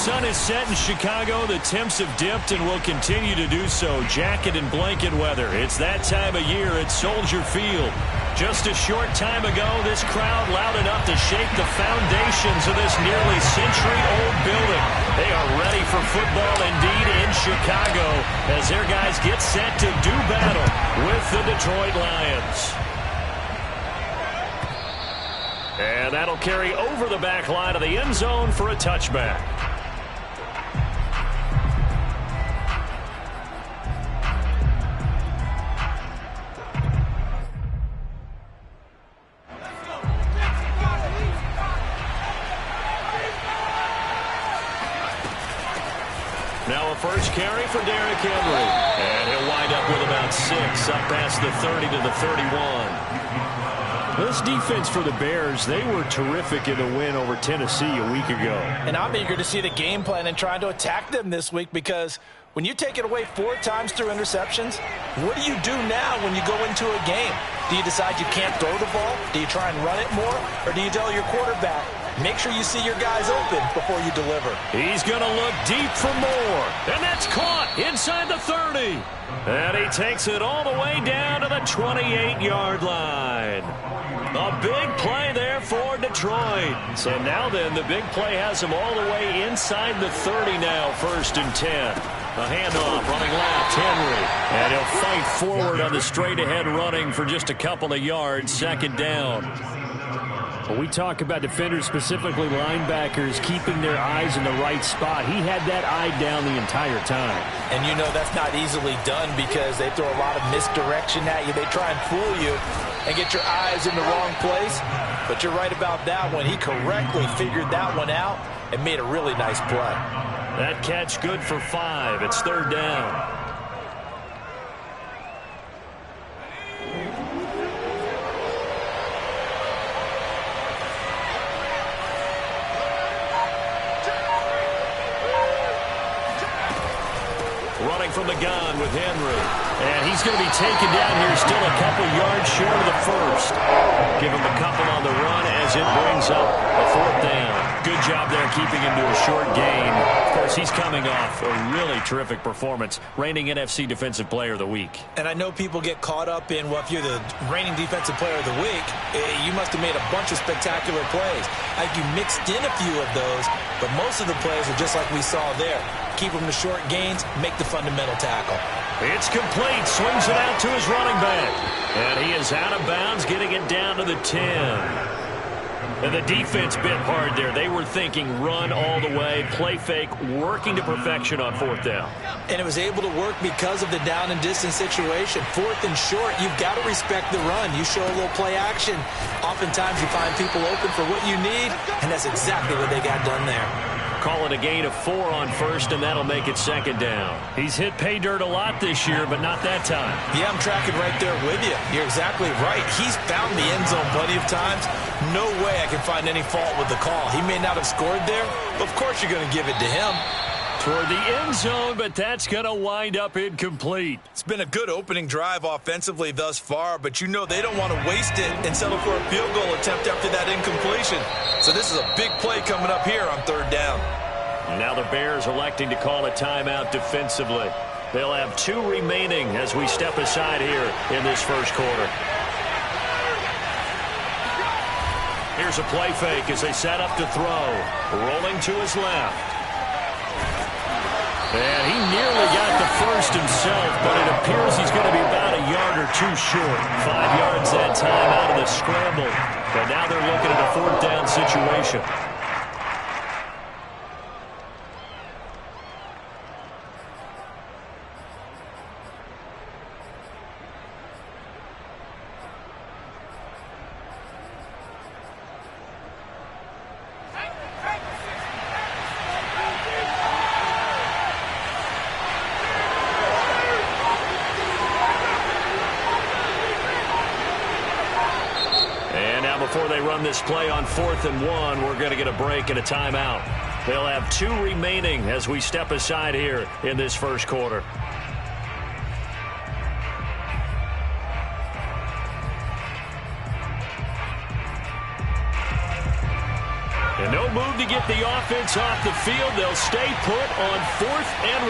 sun is set in Chicago. The temps have dipped and will continue to do so. Jacket and blanket weather. It's that time of year at Soldier Field. Just a short time ago, this crowd loud enough to shake the foundations of this nearly century-old building. They are ready for football indeed in Chicago as their guys get set to do battle with the Detroit Lions. And that'll carry over the back line of the end zone for a touchback. Now a first carry for Derrick Henry. And he'll wind up with about 6 up past the 30 to the 31. This defense for the Bears, they were terrific in the win over Tennessee a week ago. And I'm eager to see the game plan and trying to attack them this week, because when you take it away 4 times through interceptions, what do you do now when you go into a game? Do you decide you can't throw the ball? Do you try and run it more? Or do you tell your quarterback, make sure you see your guys open before you deliver? He's going to look deep for more. And that's caught inside the 30. And he takes it all the way down to the 28-yard line. A big play there for Detroit. So now then, the big play has him all the way inside the 30 now, 1st and 10. A handoff, running left, Henry. And he'll fight forward on the straight-ahead running for just a couple of yards, 2nd down. When we talk about defenders, specifically linebackers, keeping their eyes in the right spot, he had that eye down the entire time. And you know that's not easily done because they throw a lot of misdirection at you. They try and fool you and get your eyes in the wrong place. But you're right about that one. He correctly figured that one out and made a really nice play. That catch good for 5. It's 3rd down. Running from the gun with Henry. And he's going to be taken down here, still a couple yards short of the 1st. Give him a couple on the run as it brings up a 4th down. Good job there keeping him to a short gain. Of course, he's coming off a really terrific performance, reigning NFC Defensive Player of the Week. And I know people get caught up in, well, if you're the reigning Defensive Player of the Week, you must have made a bunch of spectacular plays. I think you mixed in a few of those, but most of the plays are just like we saw there. Keep them to short gains, make the fundamental tackle. It's complete. Swings it out to his running back. And he is out of bounds, getting it down to the 10. And the defense bit hard there. They were thinking run all the way, play fake, working to perfection on 4th down. And it was able to work because of the down and distance situation. 4th and short, you've got to respect the run. You show a little play action. Oftentimes you find people open for what you need, and that's exactly what they got done there. Call it a gain of 4 on 1st, and that'll make it 2nd down. He's hit pay dirt a lot this year, but not that time. Yeah, I'm tracking right there with you. You're exactly right. He's found the end zone plenty of times. No way I can find any fault with the call. He may not have scored there, but of course you're going to give it to him. Toward the end zone, but that's going to wind up incomplete. It's been a good opening drive offensively thus far, but you know they don't want to waste it and settle for a field goal attempt after that incompletion. So this is a big play coming up here on 3rd down. Now the Bears electing to call a timeout defensively. They'll have 2 remaining as we step aside here in this 1st quarter. Here's a play fake as they set up to throw. Rolling to his left. And he nearly got the 1st himself, but it appears he's going to be about a yard or 2 short. 5 yards that time out of the scramble. But now they're looking at a 4th down situation. Before they run this play on 4th and 1, we're going to get a break and a timeout. They'll have 2 remaining as we step aside here in this 1st quarter. And no move to get the offense off the field. They'll stay put on 4th and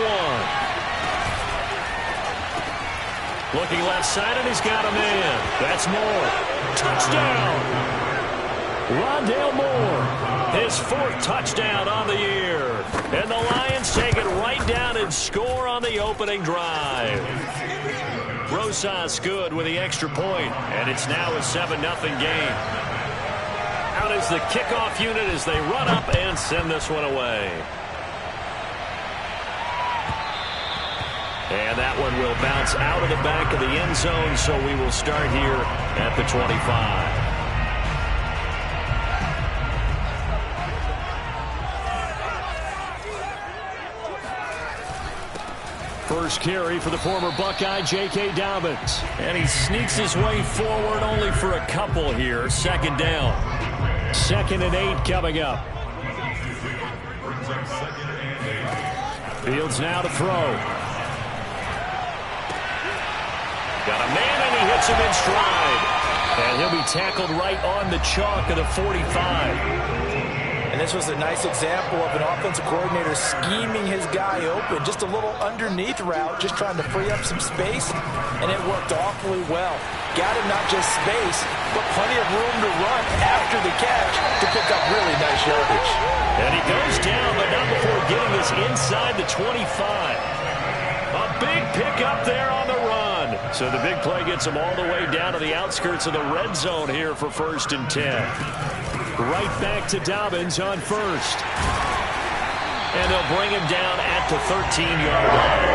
1. Looking left side, and he's got a man. That's Moore. Touchdown! Rondale Moore, his 4th touchdown on the year. And the Lions take it right down and score on the opening drive. Rosas good with the extra point, and it's now a 7-0 game. Out is the kickoff unit as they run up and send this one away. And that one will bounce out of the back of the end zone, so we will start here at the 25. First carry for the former Buckeye, J.K. Dobbins. And he sneaks his way forward only for a couple here. 2nd down. 2nd and 8 coming up. Fields now to throw. Got a man, and he hits him in stride. And he'll be tackled right on the chalk of the 45. And this was a nice example of an offensive coordinator scheming his guy open. Just a little underneath route, just trying to free up some space, and it worked awfully well. Got him not just space, but plenty of room to run after the catch to pick up really nice yardage. And he goes down, but not before getting this inside the 25. A big pickup there on the run. So the big play gets him all the way down to the outskirts of the red zone here for 1st and 10. Right back to Dobbins on 1st. And they'll bring him down at the 13-yard line.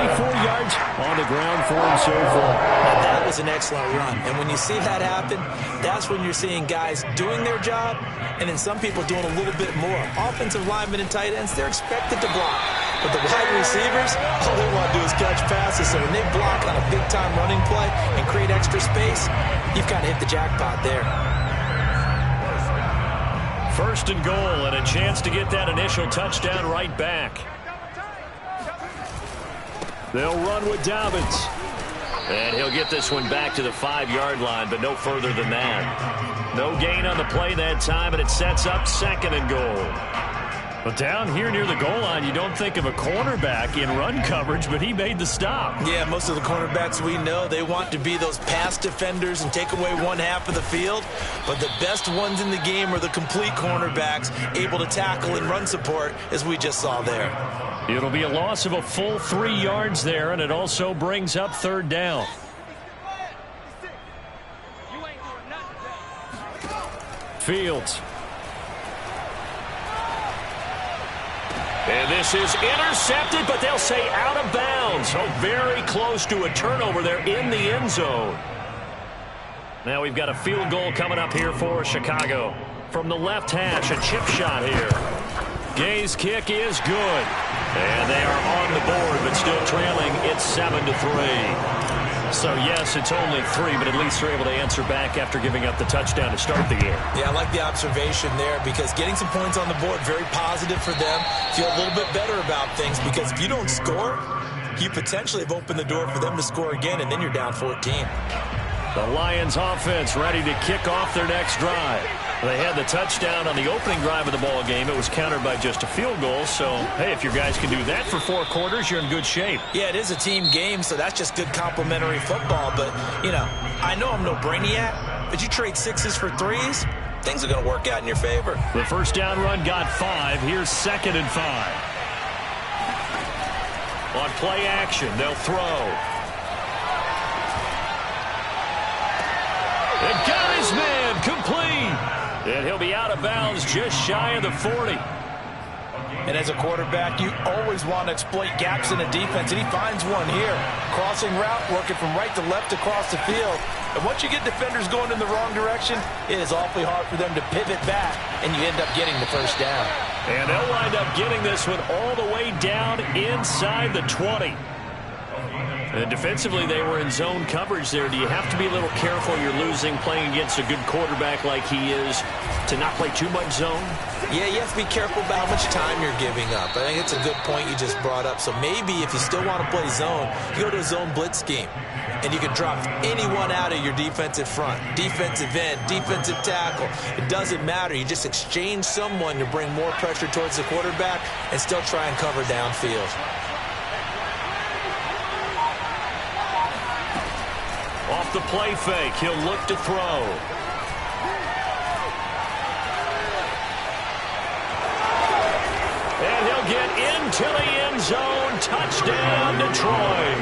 44 yards on the ground for him so far. Now that was an excellent run. And when you see that happen, that's when you're seeing guys doing their job and then some people doing a little bit more. Offensive linemen and tight ends, they're expected to block. But the wide receivers, all they want to do is catch passes. So when they block on a big-time running play and create extra space, you've got to hit the jackpot there. 1st and goal, and a chance to get that initial touchdown right back. They'll run with Dobbins. And he'll get this one back to the 5-yard line, but no further than that. No gain on the play that time, and it sets up 2nd and goal. But down here near the goal line, you don't think of a cornerback in run coverage, but he made the stop. Yeah, most of the cornerbacks we know, they want to be those pass defenders and take away one half of the field. But the best ones in the game are the complete cornerbacks, able to tackle and run support, as we just saw there. It'll be a loss of a full 3 yards there, and it also brings up 3rd down. Fields. And this is intercepted, but they'll say out of bounds. So very close to a turnover there in the end zone. Now we've got a field goal coming up here for Chicago. From the left hash, a chip shot here. Gay's kick is good. And they are on the board, but still trailing. It's 7-3. So, yes, it's only 3, but at least they're able to answer back after giving up the touchdown to start the game. Yeah, I like the observation there because getting some points on the board, very positive for them. Feel a little bit better about things because if you don't score, you potentially have opened the door for them to score again, and then you're down 14. The Lions offense ready to kick off their next drive. They had the touchdown on the opening drive of the ball game. It was countered by just a field goal. So, hey, if your guys can do that for 4 quarters, you're in good shape. Yeah, it is a team game, so that's just good complementary football. But, you know, I know I'm no brainiac, but you trade 6s for 3s, things are going to work out in your favor. The first down run got 5. Here's 2nd and 5. On play action, they'll throw. And got his man complete. And he'll be out of bounds just shy of the 40. And as a quarterback, you always want to exploit gaps in a defense, and he finds one here. Crossing route, working from right to left across the field. And once you get defenders going in the wrong direction, it is awfully hard for them to pivot back, and you end up getting the first down. And they'll wind up getting this one all the way down inside the 20. And defensively, they were in zone coverage there. Do you have to be a little careful? You're losing, playing against a good quarterback like he is, to not play too much zone? Yeah, you have to be careful about how much time you're giving up. I think it's a good point you just brought up. So maybe if you still want to play zone, you go to a zone blitz scheme. and you can drop anyone out of your defensive front. Defensive end, defensive tackle. It doesn't matter. You just exchange someone to bring more pressure towards the quarterback and still try and cover downfield. Off the play fake, he'll look to throw. And he'll get into the end zone. Touchdown, Detroit.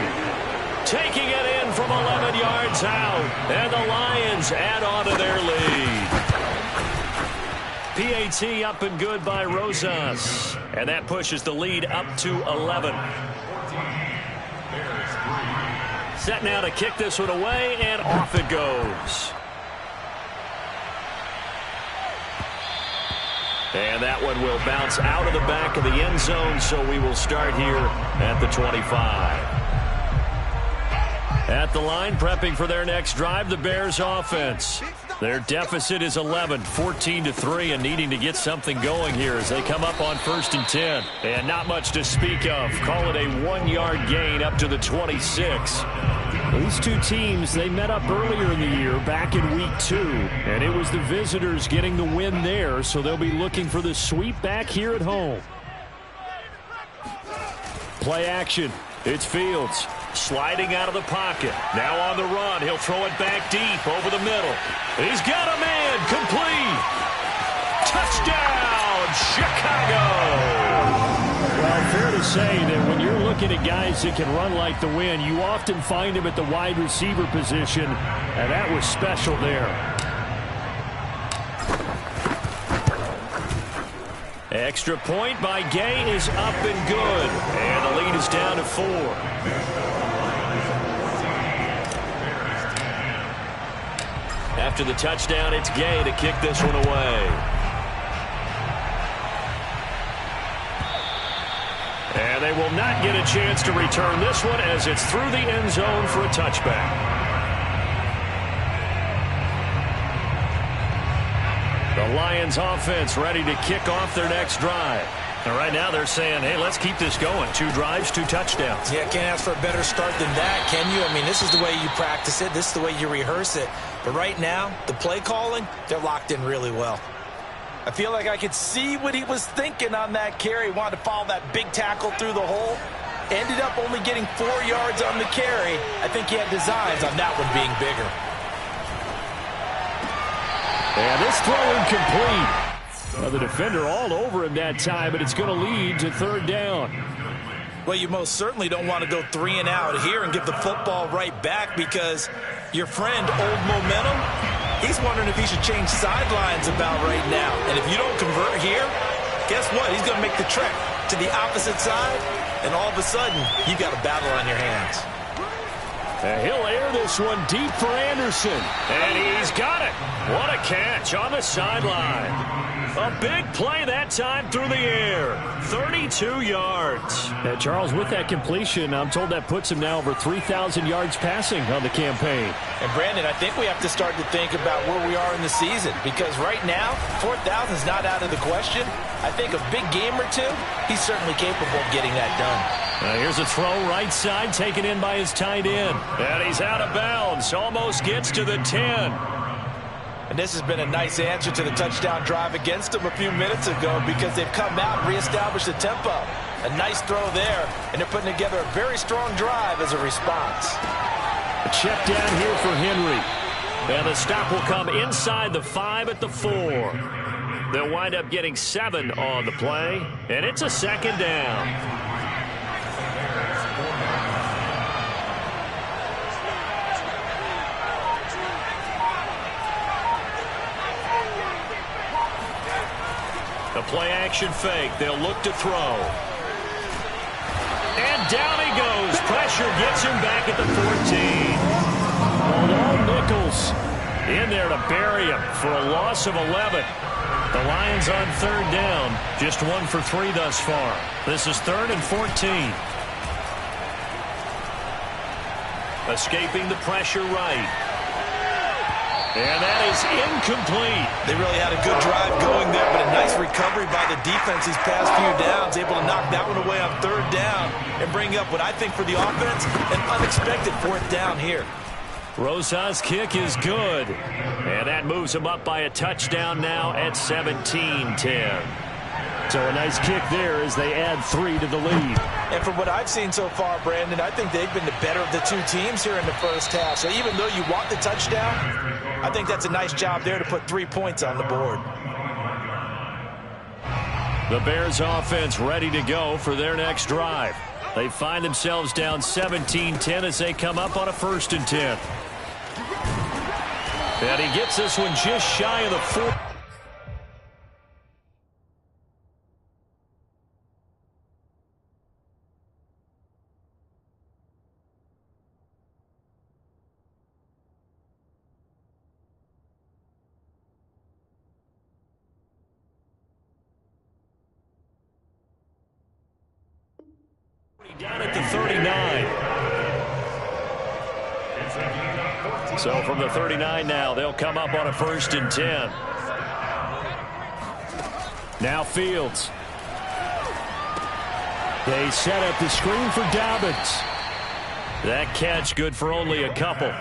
Taking it in from 11 yards out. And the Lions add on to their lead. PAT up and good by Rosas. And that pushes the lead up to 11. Set now to kick this one away, and off it goes. And that one will bounce out of the back of the end zone, so we will start here at the 25. At the line, prepping for their next drive, the Bears offense. Their deficit is 11, 14-3, and needing to get something going here as they come up on 1st and 10. And not much to speak of. Call it a 1-yard gain up to the 26. These two teams, they met up earlier in the year, back in week 2, and it was the visitors getting the win there, so they'll be looking for the sweep back here at home. Play action. It's Fields. Sliding out of the pocket. Now on the run. He'll throw it back deep over the middle. He's got a man. Complete. Touchdown, Chicago. Well, fair to say that when you're looking at guys that can run like the wind, you often find them at the wide receiver position, and that was special there. Extra point by Gay is up and good. And the lead is down to 4. After the touchdown, it's Gay to kick this one away. And they will not get a chance to return this one as it's through the end zone for a touchback. The Lions offense ready to kick off their next drive. And right now they're saying, hey, let's keep this going. 2 drives, 2 touchdowns. Yeah, can't ask for a better start than that, can you? I mean, this is the way you practice it. This is the way you rehearse it. But right now, the play calling, they're locked in really well. I feel like I could see what he was thinking on that carry. Wanted to follow that big tackle through the hole. Ended up only getting 4 yards on the carry. I think he had designs on that one being bigger. And this throw incomplete. Well, the defender all over him that time, but it's going to lead to 3rd down. Well, you most certainly don't want to go 3 and out here and give the football right back because your friend, Old Momentum, he's wondering if he should change sidelines about right now. And if you don't convert here, guess what? He's going to make the trek to the opposite side, and all of a sudden, you've got a battle on your hands. And he'll air this one deep for Anderson. And he's got it. What a catch on the sideline. A big play that time through the air. 32 yards. And Charles, with that completion, I'm told that puts him now over 3,000 yards passing on the campaign. And Brandon, I think we have to start to think about where we are in the season because right now, 4,000 is not out of the question. I think a big game or two, he's certainly capable of getting that done. Here's a throw right side taken in by his tight end. And he's out of bounds. Almost gets to the 10. And this has been a nice answer to the touchdown drive against them a few minutes ago because they've come out and reestablished the tempo. A nice throw there, and they're putting together a very strong drive as a response. A check down here for Henry. And the stop will come inside the 5 at the 4. They'll wind up getting 7 on the play, and it's a 2nd down. The play-action fake. They'll look to throw. And down he goes. Pressure gets him back at the 14. All Nichols in there to bury him for a loss of 11. The Lions on 3rd down. Just 1 for 3 thus far. This is 3rd and 14. Escaping the pressure right. And that is incomplete. They really had a good drive going there, but a nice recovery by the defense these past few downs, able to knock that one away on third down and bring up what I think for the offense, an unexpected fourth down here. Rosa's kick is good. And that moves him up by a touchdown now at 17-10. So a nice kick there as they add 3 to the lead. And from what I've seen so far, Brandon, I think they've been the better of the two teams here in the first half. So even though you want the touchdown, I think that's a nice job there to put 3 points on the board. The Bears offense ready to go for their next drive. They find themselves down 17-10 as they come up on a 1st and 10. And he gets this one just shy of the 4. Down at the 39. So from the 39 now, they'll come up on a 1st and 10. Now Fields. They set up the screen for Dobbins. That catch good for only a couple.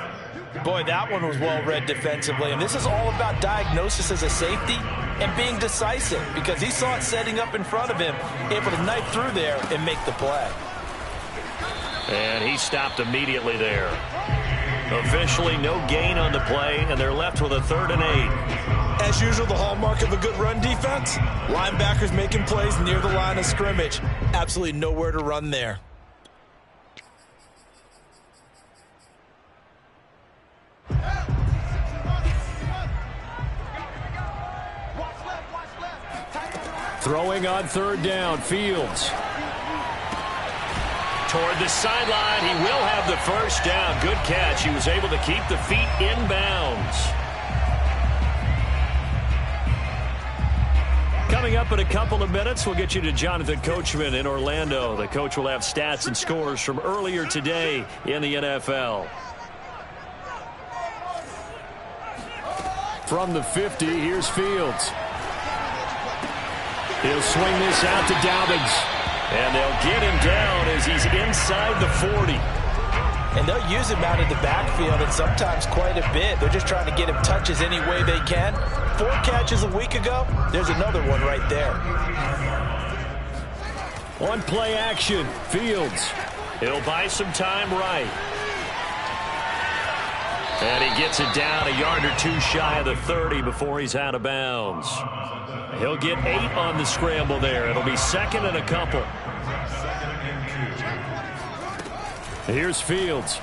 Boy, that one was well read defensively. And this is all about diagnosis as a safety and being decisive, because he saw it setting up in front of him, able to knife through there and make the play. And he stopped immediately there. Officially no gain on the play, and they're left with a 3rd and 8. As usual, the hallmark of a good run defense, linebackers making plays near the line of scrimmage. Absolutely nowhere to run there. Throwing on 3rd down, Fields. Toward the sideline, he will have the 1st down. Good catch. He was able to keep the feet in bounds. Coming up in a couple of minutes, we'll get you to Jonathan Coachman in Orlando. The coach will have stats and scores from earlier today in the NFL. From the 50, here's Fields. He'll swing this out to Dobbins. And they'll get him down as he's inside the 40. And they'll use him out in the backfield, and sometimes quite a bit. They're just trying to get him touches any way they can. 4 catches a week ago. There's another one right there. On play action, Fields. He'll buy some time right. And he gets it down a yard or 2 shy of the 30 before he's out of bounds. He'll get 8 on the scramble there. It'll be 2nd and a couple. Here's Fields.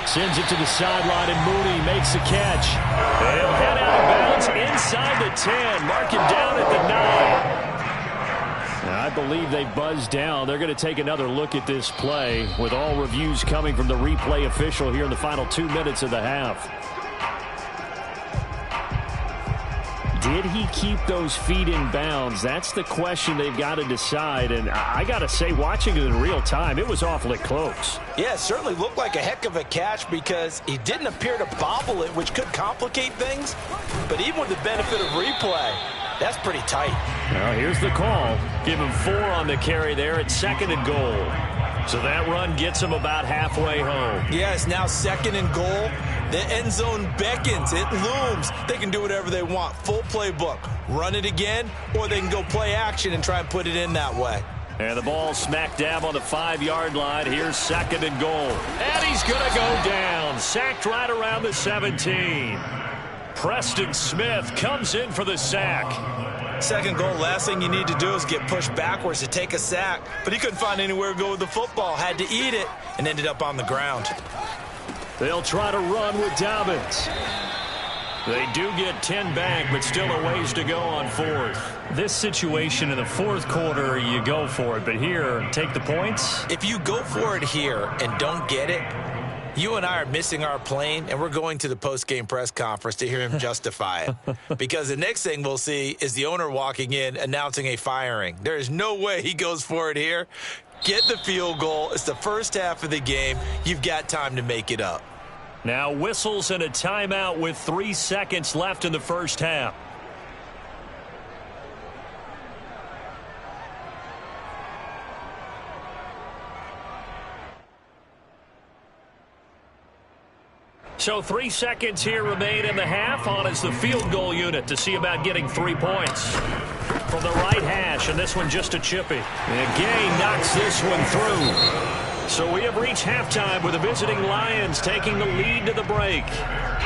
Sends it to the sideline, and Mooney makes the catch. And he'll head out of bounds inside the 10. Mark him down at the 9. I believe they buzzed down. They're going to take another look at this play, with all reviews coming from the replay official here in the final 2 minutes of the half. Did he keep those feet in bounds? That's the question they've got to decide. And I got to say, watching it in real time, it was awfully close. Yeah, it certainly looked like a heck of a catch, because he didn't appear to bobble it, which could complicate things. But even with the benefit of replay, that's pretty tight. Now here's the call. Give him 4 on the carry there at 2nd and goal. So that run gets him about halfway home. Yeah, it's now 2nd and goal. The end zone beckons. It looms. They can do whatever they want. Full playbook. Run it again, or they can go play action and try and put it in that way. And the ball smack dab on the 5-yard line. Here's 2nd and goal. And he's going to go down. Sacked right around the 17. Preston Smith comes in for the sack. 2nd goal, last thing you need to do is get pushed backwards to take a sack. But he couldn't find anywhere to go with the football. Had to eat it and ended up on the ground. They'll try to run with Dobbins. They do get 10 back, but still a ways to go on 4th. This situation in the 4th quarter, you go for it. But here, take the points. If you go for it here and don't get it, you and I are missing our plane, and we're going to the post-game press conference to hear him justify it. Because the next thing we'll see is the owner walking in announcing a firing. There is no way he goes for it here. Get the field goal. It's the first half of the game. You've got time to make it up. Now whistles and a timeout with 3 seconds left in the first half. So 3 seconds here remain in the half. On is the field goal unit to see about getting 3 points. From the right hash, and this one just a chippy. And Gay knocks this one through. So we have reached halftime with the visiting Lions taking the lead to the break.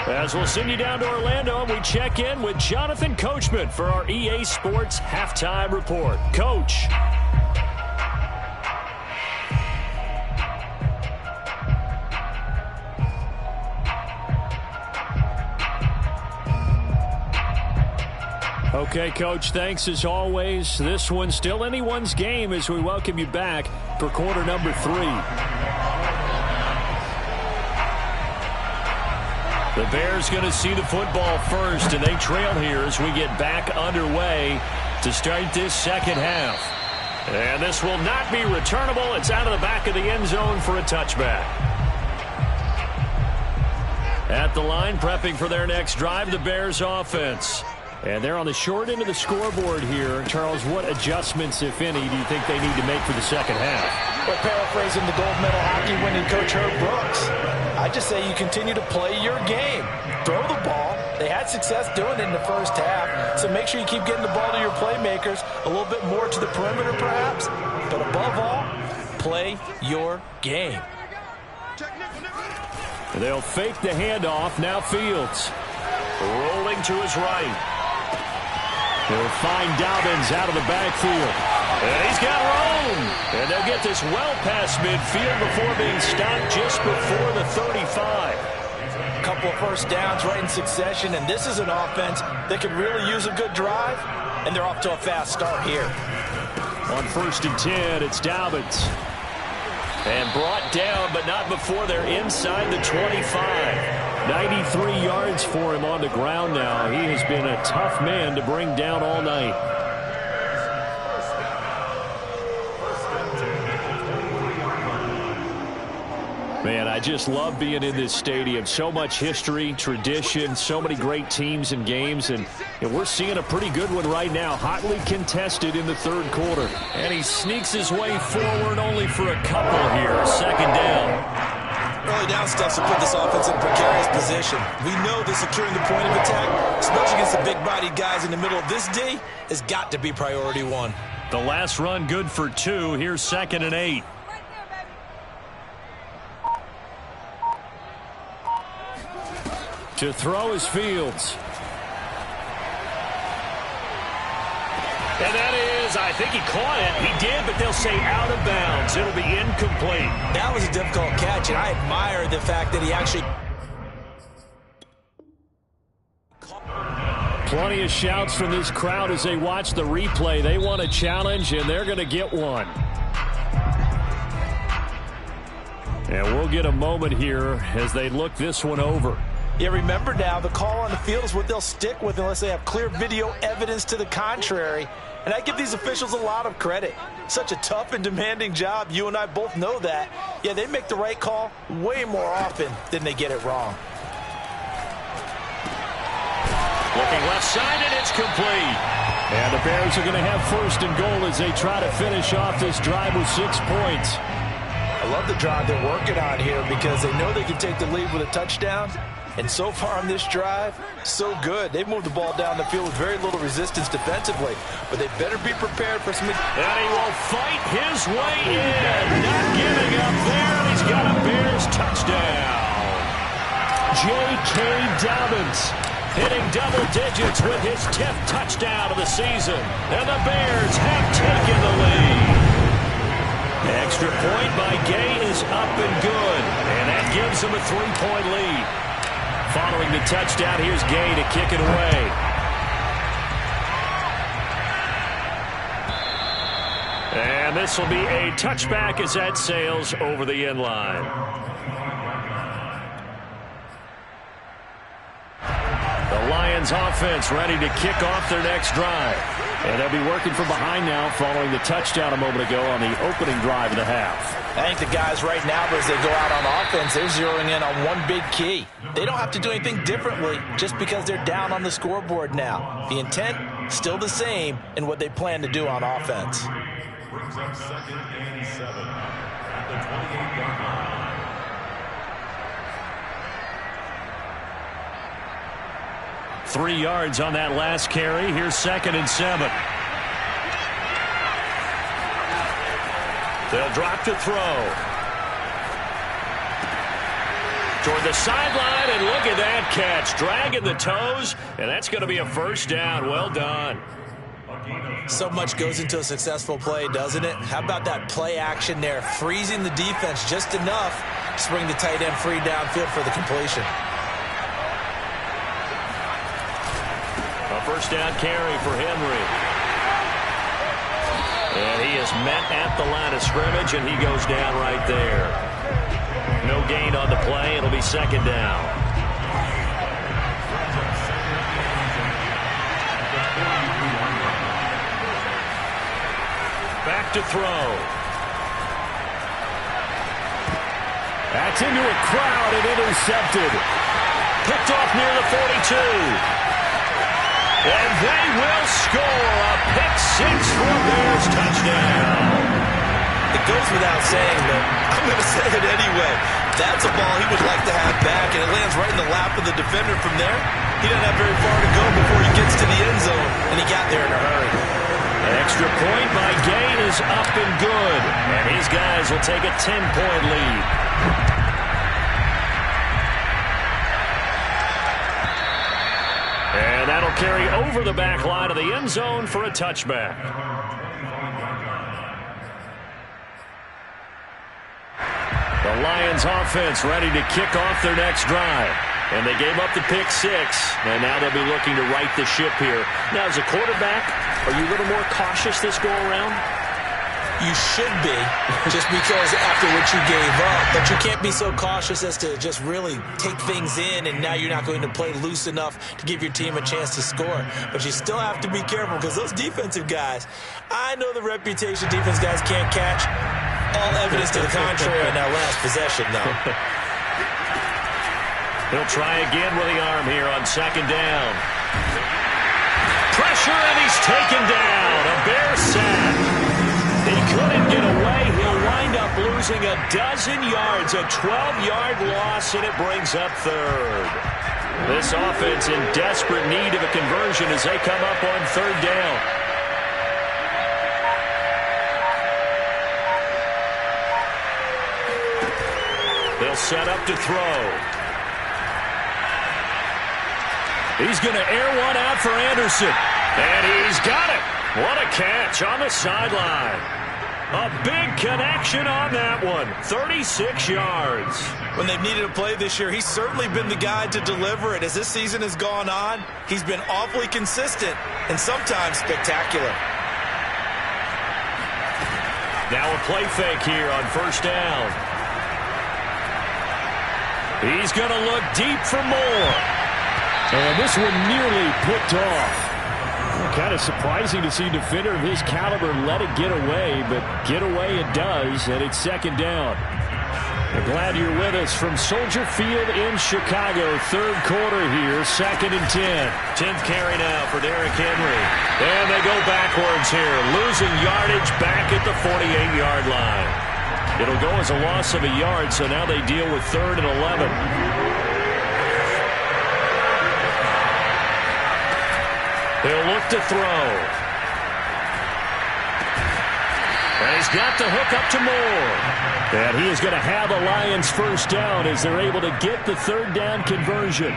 As we'll send you down to Orlando, and we check in with Jonathan Coachman for our EA Sports Halftime Report. Coach. Okay, Coach, thanks as always. This one's still anyone's game as we welcome you back for quarter number 3. The Bears going to see the football first, and they trail here as we get back underway to start this second half. And this will not be returnable. It's out of the back of the end zone for a touchback. At the line, prepping for their next drive, the Bears offense. And they're on the short end of the scoreboard here. Charles, what adjustments, if any, do you think they need to make for the second half? Well, paraphrasing the gold medal hockey winning coach Herb Brooks, I just say you continue to play your game. Throw the ball. They had success doing it in the first half, so make sure you keep getting the ball to your playmakers, a little bit more to the perimeter perhaps, but above all, play your game. They'll fake the handoff. Now Fields. Rolling to his right. They'll find Dobbins out of the backfield. And he's got room. And they'll get this well past midfield before being stopped just before the 35. A couple of first downs right in succession, and this is an offense that could really use a good drive, and they're off to a fast start here. On 1st and 10, it's Dobbins. And brought down, but not before they're inside the 25. 93 yards for him on the ground now. He has been a tough man to bring down all night. Man, I just love being in this stadium. So much history, tradition, so many great teams and games, and we're seeing a pretty good one right now. Hotly contested in the third quarter. And he sneaks his way forward only for a couple here. Second down. Early down stuff to put this offense in a precarious position. We know that securing the point of attack, especially against the big-bodied guys in the middle of this D, has got to be priority 1. The last run good for 2. Here's 2nd and 8. To throw is Fields. And that is, I think he caught it. He did, but they'll say out of bounds. It'll be incomplete. That was a difficult catch, and I admire the fact that he actually... Plenty of shouts from this crowd as they watch the replay. They want a challenge, and they're going to get one. And we'll get a moment here as they look this one over. Yeah, remember now, the call on the field is what they'll stick with unless they have clear video evidence to the contrary. And I give these officials a lot of credit. Such a tough and demanding job. You and I both know that. Yeah, they make the right call way more often than they get it wrong. Looking left side, and it's complete. And the Bears are going to have 1st and goal as they try to finish off this drive with 6 points. I love the drive they're working on here because they know they can take the lead with a touchdown. And so far on this drive, so good. They've moved the ball down the field with very little resistance defensively. But they better be prepared for some... And he will fight his way in. Not giving up there. And he's got a Bears touchdown. J.K. Dobbins hitting double digits with his 10th touchdown of the season. And the Bears have taken the lead. Extra point by Gay is up and good. And that gives them a 3-point lead. Following the touchdown, here's Gay to kick it away. And this will be a touchback as that sails over the end line. The Lions Lions offense ready to kick off their next drive. And they'll be working from behind now following the touchdown a moment ago on the opening drive of the half. I think the guys right now, as they go out on offense, they're zeroing in on one big key. They don't have to do anything differently just because they're down on the scoreboard now. The intent, still the same in what they plan to do on offense. Brings up 2nd and 7 at the 28-yard line. Three yards on that last carry. Here's 2nd and 7. They'll drop to throw. Toward the sideline, and look at that catch. Dragging the toes, and that's going to be a first down. Well done. So much goes into a successful play, doesn't it? How about that play action there, freezing the defense just enough to bring the tight end free downfield for the completion. A first down carry for Henry. And he is met at the line of scrimmage, and he goes down right there. No gain on the play. It'll be 2nd down. Back to throw. That's into a crowd and intercepted. Picked off near the 42. And they will score a pick-6 for a Bears touchdown. It goes without saying, but I'm going to say it anyway. That's a ball he would like to have back, and it lands right in the lap of the defender from there. He doesn't have very far to go before he gets to the end zone, and he got there in a hurry. An extra point by Gain is up and good, and his guys will take a 10-point lead. And that'll carry over the back line of the end zone for a touchback. The Lions offense ready to kick off their next drive. And they gave up the pick-6, and now they'll be looking to right the ship here. Now, as a quarterback, are you a little more cautious this go-around? You should be, just because after what you gave up. But you can't be so cautious as to just really take things in, and now you're not going to play loose enough to give your team a chance to score. But you still have to be careful, because those defensive guys, I know the reputation defense guys can't catch. All evidence to the contrary on that last possession, though. He'll try again with the arm here on 2nd down. Pressure, and he's taken down. A Bear sack. He couldn't get away. He'll wind up losing a dozen yards, a 12-yard loss, and it brings up 3rd. This offense in desperate need of a conversion as they come up on 3rd down. They'll set up to throw. He's going to air one out for Anderson. And he's got it. What a catch on the sideline. A big connection on that one. 36 yards. When they've needed a play this year, he's certainly been the guy to deliver it. As this season has gone on, he's been awfully consistent and sometimes spectacular. Now a play fake here on 1st down. He's going to look deep for more. And this one nearly picked off. Kind of surprising to see a defender of his caliber let it get away, but get away it does, and it's 2nd down. We're glad you're with us from Soldier Field in Chicago. 3rd quarter here, 2nd and 10. 10th carry now for Derrick Henry. And they go backwards here, losing yardage back at the 48-yard line. It'll go as a loss of a yard, so now they deal with 3rd and 11. He'll look to throw. And he's got the hook up to Moore. And he is going to have a Lions first down as they're able to get the 3rd down conversion.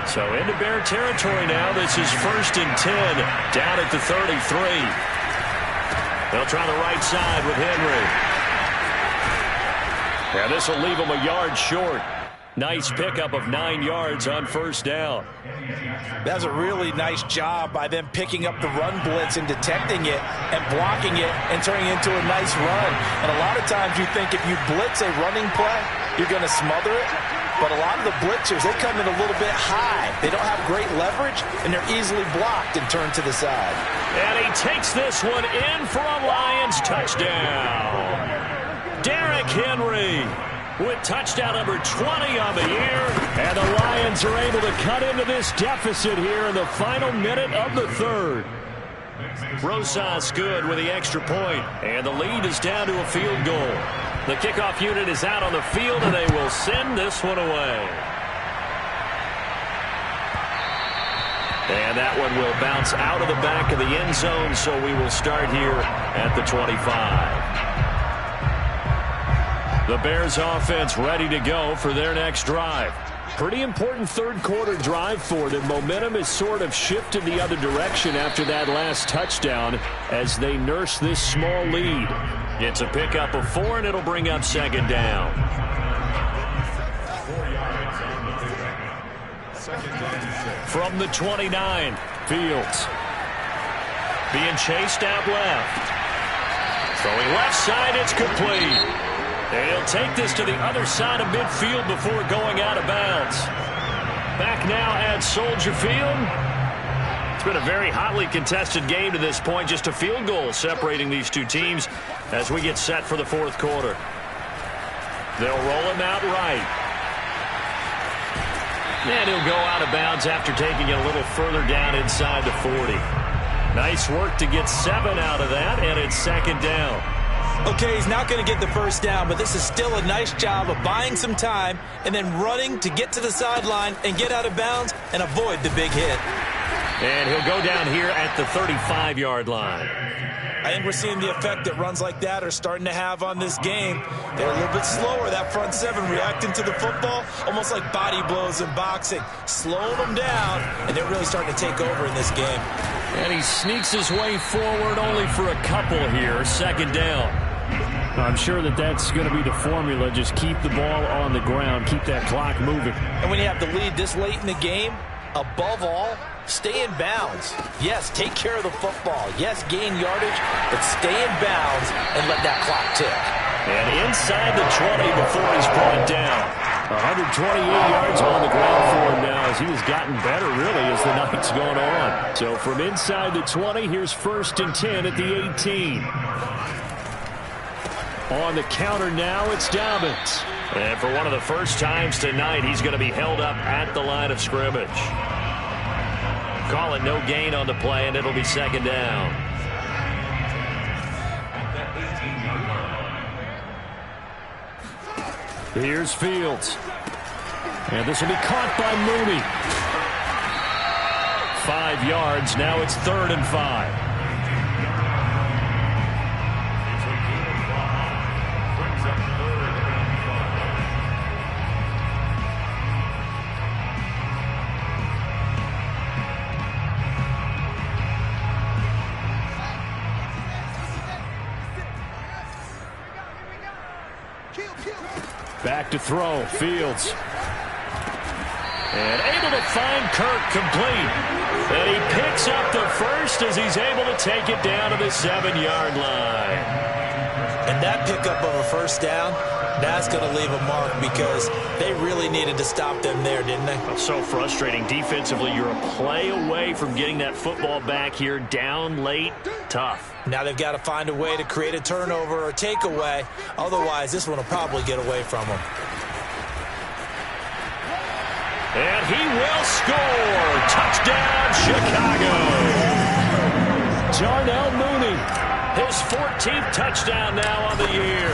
So into Bear territory now. This is 1st and 10 down at the 33. They'll try the right side with Henry. And this will leave him a yard short. Nice pickup of 9 yards on 1st down. That's a really nice job by them picking up the run blitz and detecting it and blocking it and turning it into a nice run. And a lot of times you think if you blitz a running play, you're going to smother it. But a lot of the blitzers, they come in a little bit high. They don't have great leverage, and they're easily blocked and turned to the side. And he takes this one in for a Lions touchdown. Derrick Henry with touchdown number 20 on the year. And the Lions are able to cut into this deficit here in the final minute of the third. Rosas good with the extra point, and the lead is down to a field goal. The kickoff unit is out on the field, and they will send this one away. And that one will bounce out of the back of the end zone, so we will start here at the 25. The Bears offense ready to go for their next drive. Pretty important third quarter drive for them. Momentum has sort of shifted the other direction after that last touchdown as they nurse this small lead. It's a pickup of 4, and it'll bring up second down. From the 29, Fields. Being chased out left. Throwing left side, it's complete. And he'll take this to the other side of midfield before going out of bounds. Back now at Soldier Field. It's been a very hotly contested game to this point. Just a field goal separating these two teams as we get set for the fourth quarter. They'll roll him out right. And he'll go out of bounds after taking it a little further down inside the 40. Nice work to get 7 out of that, and it's second down. Okay, he's not going to get the first down, but this is still a nice job of buying some time and then running to get to the sideline and get out of bounds and avoid the big hit. And he'll go down here at the 35-yard line. I think we're seeing the effect that runs like that are starting to have on this game. They're a little bit slower, that front seven, reacting to the football, almost like body blows in boxing, slowing them down, and they're really starting to take over in this game. And he sneaks his way forward only for a couple here, second down. I'm sure that's going to be the formula. Just keep the ball on the ground, keep that clock moving. And when you have the lead this late in the game, above all, stay in bounds. Yes, take care of the football. Yes, gain yardage, but stay in bounds and let that clock tick. And inside the 20 before he's brought down. 128 yards on the ground for him now as he has gotten better, really, as the night's gone on. So from inside the 20, here's 1st and 10 at the 18. On the counter now, it's Dobbins. And for one of the first times tonight, he's going to be held up at the line of scrimmage. Call it no gain on the play, and it'll be second down. Here's Fields. And this will be caught by Mooney. 5 yards. Now it's 3rd and 5. Back to throw, Fields. And able to find Kirk complete. And he picks up the first as he's able to take it down to the 7-yard line. And that pickup of a first down, that's going to leave a mark because they really needed to stop them there, didn't they? That's so frustrating. Defensively, you're a play away from getting that football back here. Down late, tough. Now they've got to find a way to create a turnover or takeaway. Otherwise, this one will probably get away from them. And he will score. Touchdown, Chicago. Darnell Mooney. His 14th touchdown now on the year.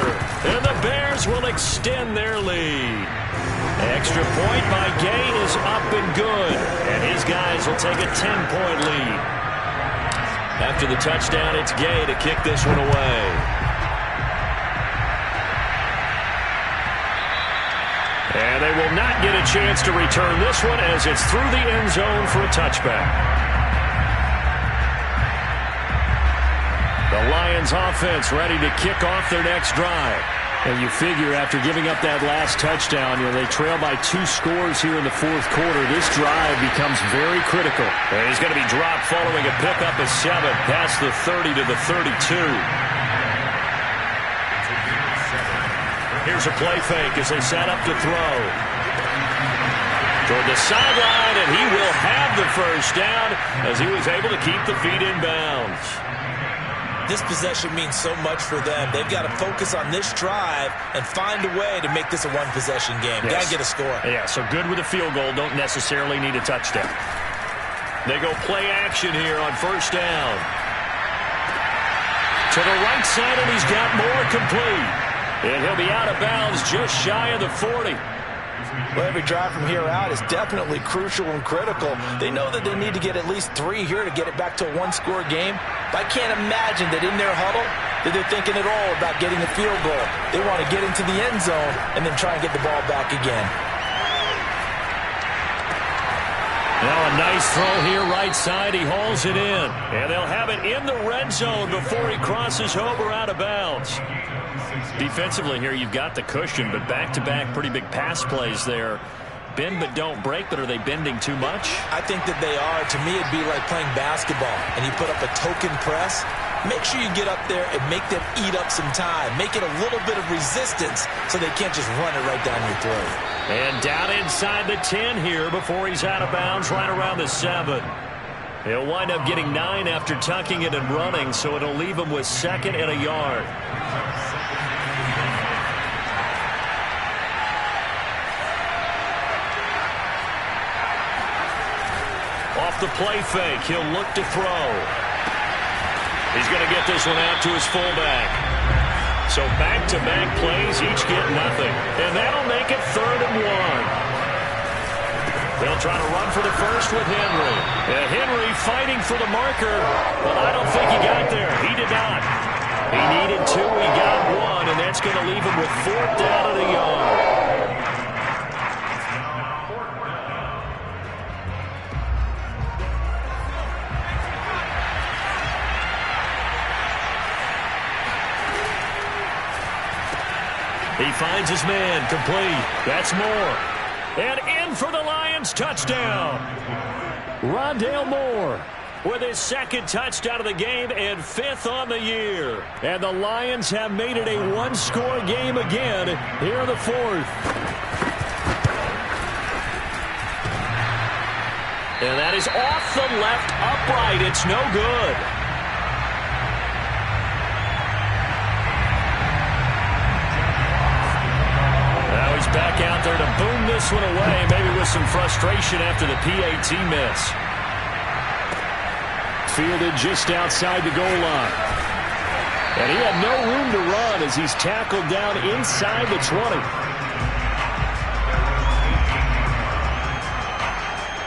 And the Bears will extend their lead. Extra point by Gay is up and good. And his guys will take a 10-point lead. After the touchdown, it's Gay to kick this one away. And they will not get a chance to return this one as it's through the end zone for a touchback. The Lions offense ready to kick off their next drive. And you figure after giving up that last touchdown, they trail by 2 scores here in the fourth quarter. This drive becomes very critical. And he's going to be dropped following a pickup of 7 past the 30 to the 32. Here's a play fake as they set up to throw. toward the sideline, and he will have the first down as he was able to keep the feet in bounds. This possession means so much for them. They've got to focus on this drive and find a way to make this a one-possession game. Yes. Got to get a score. Yeah, so good with a field goal. Don't necessarily need a touchdown. They go play action here on first down. To the right side, and he's got more complete. And he'll be out of bounds just shy of the 40. Well, every drive from here out is definitely crucial and critical. They know that they need to get at least 3 here to get it back to a one-score game. But I can't imagine that in their huddle that they're thinking at all about getting a field goal. They want to get into the end zone and then try and get the ball back again. Now a nice throw here right side. He hauls it in. And they'll have it in the red zone before he crosses over out of bounds. Defensively here, you've got the cushion, but back-to-back pretty big pass plays there. Bend but don't break, but are they bending too much? I think that they are. To me, it'd be like playing basketball, and you put up a token press. Make sure you get up there and make them eat up some time. Make it a little bit of resistance so they can't just run it right down your throat. And down inside the 10 here before he's out of bounds right around the 7. He'll wind up getting 9 after tucking it and running, so it'll leave him with 2nd and a yard. Off the play fake, he'll look to throw. He's going to get this one out to his fullback. So back-to-back plays, each get nothing. And that'll make it 3rd and 1. They'll try to run for the first with Henry. And Henry fighting for the marker, but I don't think he got there. He did not. He needed 2, he got 1, and that's going to leave him with 4th down and a yard. He finds his man, complete. That's Moore. And in for the Lions, touchdown. Rondale Moore with his 2nd touchdown of the game and 5th on the year. And the Lions have made it a one-score game again here in the 4th. And that is off the left upright. It's no good. Back out there to boom this one away, maybe with some frustration after the PAT miss. Fielded just outside the goal line. And he had no room to run as he's tackled down inside the 20.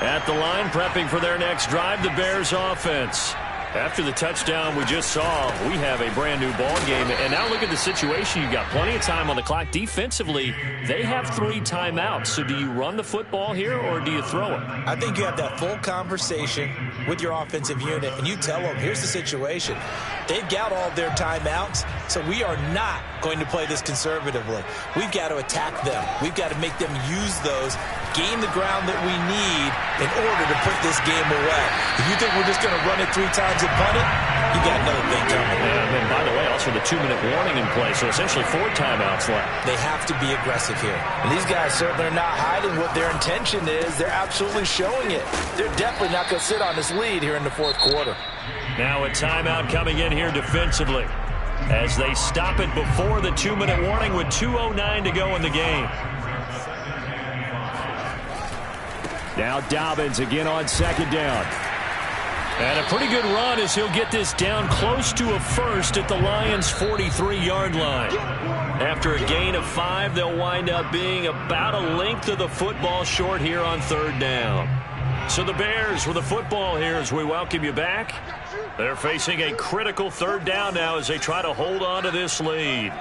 At the line, prepping for their next drive, the Bears offense. After the touchdown we just saw, we have a brand-new ball game. And now look at the situation. You've got plenty of time on the clock. Defensively, they have 3 timeouts. So do you run the football here or do you throw it? I think you have that full conversation with your offensive unit, and you tell them, here's the situation. They've got all of their timeouts, so we are not going to play this conservatively. We've got to attack them. We've got to make them use those, gain the ground that we need in order to put this game away. If you think we're just going to run it 3 times and punt it, you got another thing coming. And then, by the way, also the 2-minute warning in play, so essentially 4 timeouts left. They have to be aggressive here. And these guys certainly are not hiding what their intention is. They're absolutely showing it. They're definitely not going to sit on this lead here in the 4th quarter. Now a timeout coming in here defensively as they stop it before the 2-minute warning with 2:09 to go in the game. Now Dobbins again on 2nd down. And a pretty good run as he'll get this down close to a first at the Lions' 43-yard line. After a gain of 5, they'll wind up being about a length of the football short here on 3rd down. So the Bears with the football here as we welcome you back. They're facing a critical 3rd down now as they try to hold on to this lead.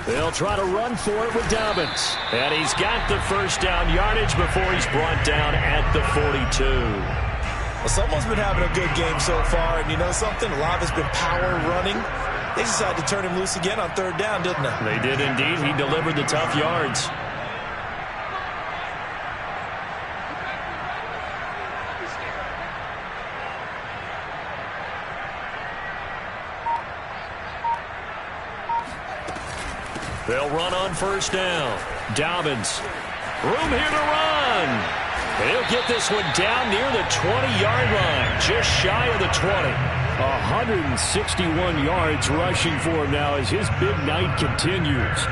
They'll try to run for it with Dobbins. And he's got the first down yardage before he's brought down at the 42. Well, someone's been having a good game so far, and you know something? A lot of it's been power running. They decided to turn him loose again on 3rd down, didn't they? They did indeed. He delivered the tough yards. They'll run on first down. Dobbins Room here to run. He'll get this one down near the 20-yard line, just shy of the 20. 161 yards rushing for him now as his big night continues.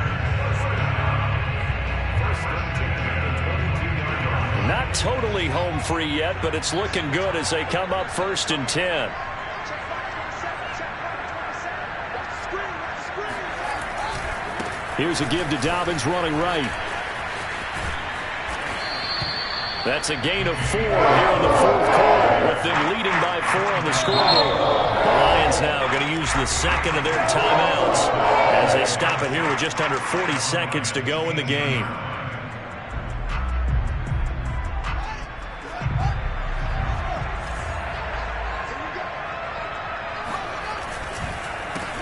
Not totally home free yet, but it's looking good as they come up 1st and 10. Here's a give to Dobbins running right. That's a gain of 4 here in the 4th quarter, with them leading by 4 on the scoreboard. The Lions now going to use the second of their timeouts as they stop it here with just under 40 seconds to go in the game.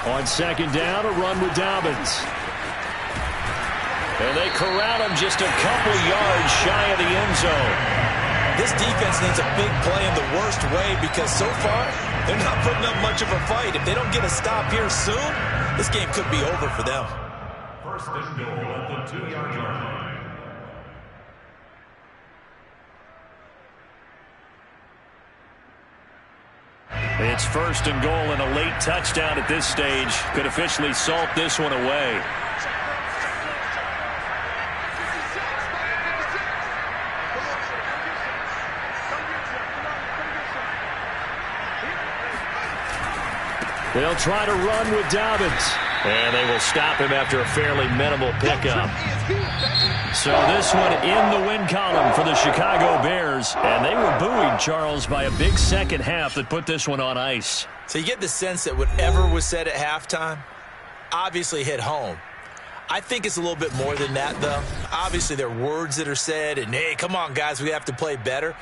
On 2nd down, a run with Dobbins. And they corral him just a couple yards shy of the end zone. This defense needs a big play in the worst way because so far they're not putting up much of a fight. If they don't get a stop here soon, this game could be over for them. 1st and goal at the 2-yard line. It's 1st and goal, and a late touchdown at this stage could officially salt this one away. They'll try to run with Dobbins. And they will stop him after a fairly minimal pickup. So this one in the win column for the Chicago Bears. And they were buoyed, Charles, by a big second half that put this one on ice. So you get the sense that whatever was said at halftime obviously hit home. I think it's a little bit more than that, though. Obviously, there are words that are said, and, hey, come on, guys, we have to play better.